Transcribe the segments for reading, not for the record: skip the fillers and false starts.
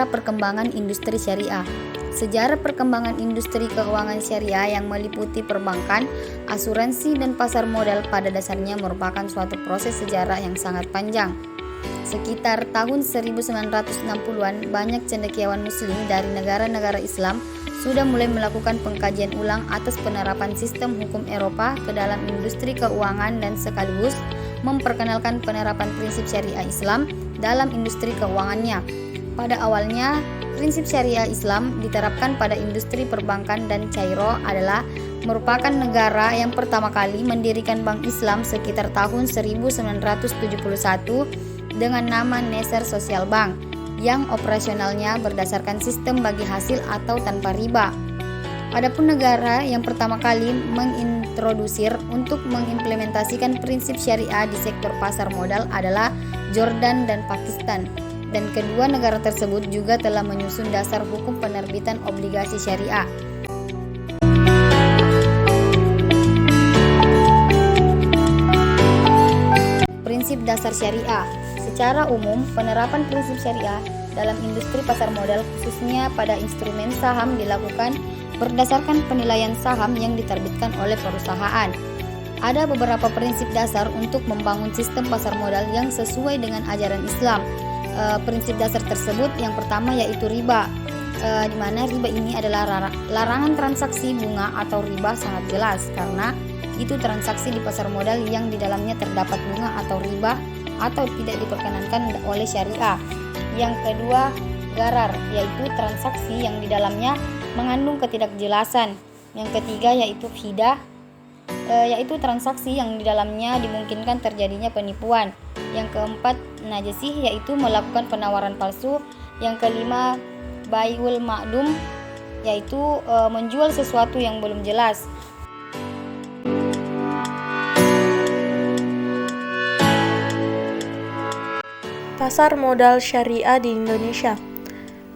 sejarah perkembangan industri syariah. Sejarah perkembangan industri keuangan syariah yang meliputi perbankan, asuransi, dan pasar modal pada dasarnya merupakan suatu proses sejarah yang sangat panjang. Sekitar tahun 1960-an, banyak cendekiawan muslim dari negara-negara Islam sudah mulai melakukan pengkajian ulang atas penerapan sistem hukum Eropa ke dalam industri keuangan dan sekaligus memperkenalkan penerapan prinsip syariah Islam dalam industri keuangannya. Pada awalnya, prinsip syariah Islam diterapkan pada industri perbankan dan Cairo adalah merupakan negara yang pertama kali mendirikan Bank Islam sekitar tahun 1971 dengan nama Nasser Social Bank yang operasionalnya berdasarkan sistem bagi hasil atau tanpa riba. Adapun negara yang pertama kali mengintrodusir untuk mengimplementasikan prinsip syariah di sektor pasar modal adalah Jordan dan Pakistan. Dan kedua negara tersebut juga telah menyusun dasar hukum penerbitan obligasi syariah. Prinsip dasar syariah. Secara umum, penerapan prinsip syariah dalam industri pasar modal khususnya pada instrumen saham dilakukan berdasarkan penilaian saham yang diterbitkan oleh perusahaan. Ada beberapa prinsip dasar untuk membangun sistem pasar modal yang sesuai dengan ajaran Islam. Prinsip dasar tersebut yang pertama yaitu riba, di mana riba ini adalah larangan transaksi bunga atau riba sangat jelas karena itu transaksi di pasar modal yang di dalamnya terdapat bunga atau riba atau tidak diperkenankan oleh syariah. Yang kedua, gharar, yaitu transaksi yang di dalamnya mengandung ketidakjelasan. Yang ketiga yaitu fidah, yaitu transaksi yang di dalamnya dimungkinkan terjadinya penipuan. Yang keempat, najasih, yaitu melakukan penawaran palsu. Yang kelima, bai'ul ma'dum, yaitu menjual sesuatu yang belum jelas. Pasar modal syariah di Indonesia.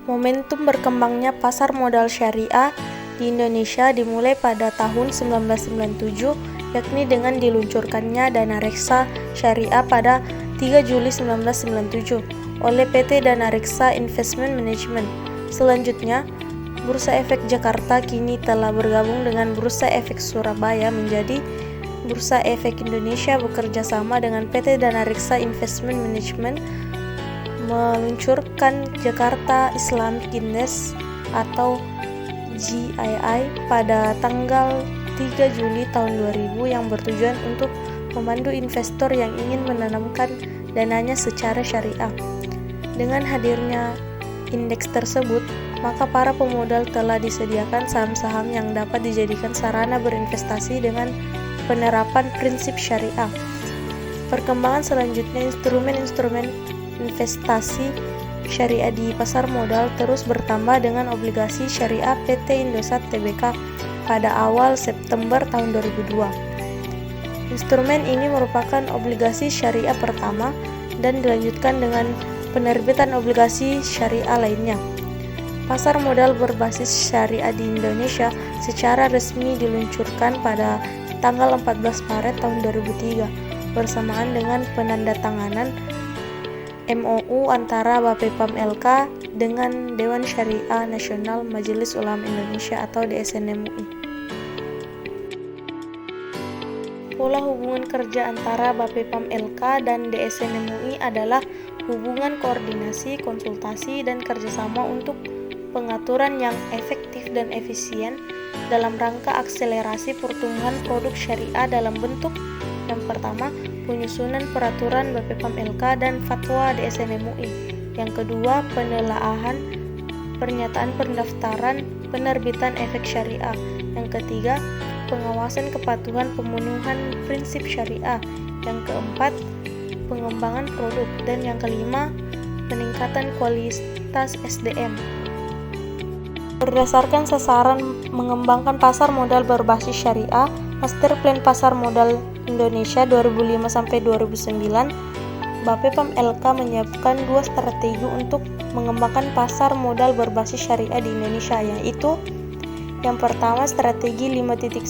Momentum berkembangnya pasar modal syariah di Indonesia dimulai pada tahun 1997, yakni dengan diluncurkannya Dana Reksa Syariah pada 3 Juli 1997 oleh PT Dana Reksa Investment Management. Selanjutnya, Bursa Efek Jakarta kini telah bergabung dengan Bursa Efek Surabaya menjadi Bursa Efek Indonesia bekerja sama dengan PT Dana Reksa Investment Management meluncurkan Jakarta Islamic Index atau GII pada tanggal 3 Juli tahun 2000 yang bertujuan untuk memandu investor yang ingin menanamkan dananya secara syariah. Dengan hadirnya indeks tersebut, maka para pemodal telah disediakan saham-saham yang dapat dijadikan sarana berinvestasi dengan penerapan prinsip syariah. Perkembangan selanjutnya, instrumen-instrumen investasi syariah di pasar modal terus bertambah dengan obligasi syariah PT Indosat Tbk pada awal September tahun 2002. Instrumen ini merupakan obligasi syariah pertama dan dilanjutkan dengan penerbitan obligasi syariah lainnya. Pasar modal berbasis syariah di Indonesia secara resmi diluncurkan pada tanggal 14 Maret tahun 2003 bersamaan dengan penandatanganan MOU antara Bapepam LK dengan Dewan Syariah Nasional Majelis Ulama Indonesia atau DSN MUI. Pola hubungan kerja antara Bapepam LK dan DSN MUI adalah hubungan koordinasi, konsultasi, dan kerjasama untuk pengaturan yang efektif dan efisien dalam rangka akselerasi pertumbuhan produk syariah dalam bentuk yang pertama, penyusunan peraturan Bapepam LK dan fatwa DSN MUI. Yang kedua, penelaahan pernyataan pendaftaran penerbitan efek syariah. Yang ketiga, pengawasan kepatuhan pemenuhan prinsip syariah. Yang keempat, pengembangan produk. Dan yang kelima, peningkatan kualitas SDM. Berdasarkan sasaran mengembangkan pasar modal berbasis syariah, Master Plan Pasar Modal Indonesia 2005-2009, Bapepam LK menyiapkan 2 strategi untuk mengembangkan pasar modal berbasis syariah di Indonesia, yaitu yang pertama, strategi 5.1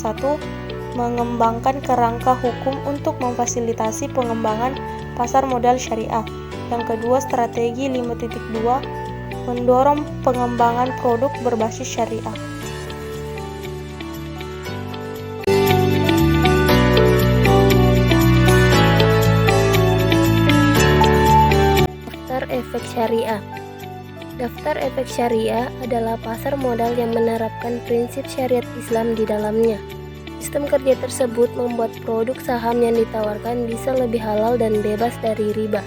mengembangkan kerangka hukum untuk memfasilitasi pengembangan pasar modal syariah. Yang kedua, strategi 5.2 mendorong pengembangan produk berbasis syariah. Daftar efek syariah. Daftar efek syariah adalah pasar modal yang menerapkan prinsip syariat Islam di dalamnya. Sistem kerja tersebut membuat produk saham yang ditawarkan bisa lebih halal dan bebas dari riba.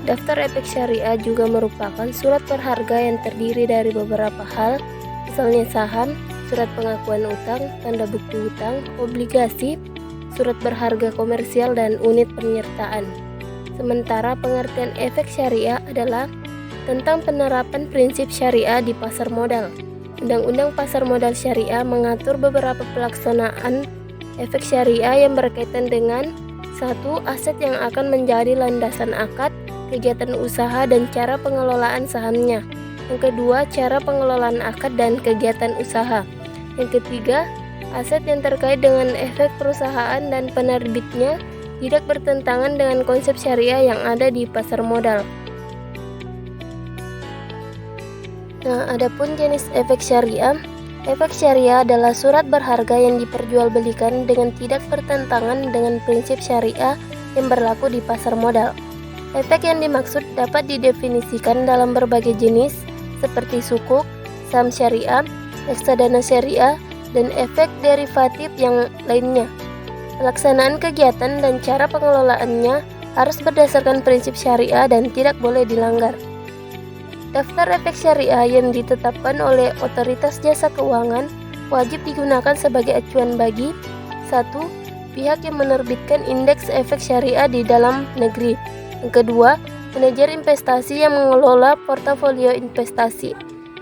Daftar efek syariah juga merupakan surat berharga yang terdiri dari beberapa hal, misalnya saham, surat pengakuan utang, tanda bukti utang, obligasi, surat berharga komersial, dan unit penyertaan. Sementara pengertian efek syariah adalah tentang penerapan prinsip syariah di pasar modal. Undang-Undang Pasar Modal Syariah mengatur beberapa pelaksanaan efek syariah yang berkaitan dengan 1. Aset yang akan menjadi landasan akad, kegiatan usaha, dan cara pengelolaan sahamnya. Yang kedua, cara pengelolaan akad dan kegiatan usaha. Yang ketiga, aset yang terkait dengan efek perusahaan dan penerbitnya tidak bertentangan dengan konsep syariah yang ada di pasar modal. Nah, adapun jenis efek syariah. Efek syariah adalah surat berharga yang diperjualbelikan dengan tidak bertentangan dengan prinsip syariah yang berlaku di pasar modal. Efek yang dimaksud dapat didefinisikan dalam berbagai jenis seperti sukuk, saham syariah, reksadana syariah, dan efek derivatif yang lainnya. Pelaksanaan kegiatan dan cara pengelolaannya harus berdasarkan prinsip syariah dan tidak boleh dilanggar. Daftar efek syariah yang ditetapkan oleh Otoritas Jasa Keuangan wajib digunakan sebagai acuan bagi 1. Pihak yang menerbitkan indeks efek syariah di dalam negeri. Yang kedua, manajer investasi yang mengelola portofolio investasi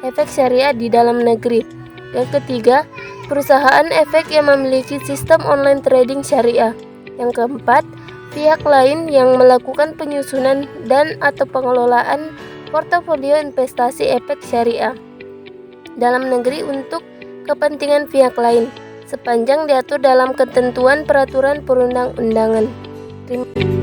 efek syariah di dalam negeri. Yang ketiga, perusahaan efek yang memiliki sistem online trading syariah. Yang keempat, pihak lain yang melakukan penyusunan dan atau pengelolaan portofolio investasi efek syariah dalam negeri untuk kepentingan pihak lain, sepanjang diatur dalam ketentuan peraturan perundang-undangan. Terima kasih.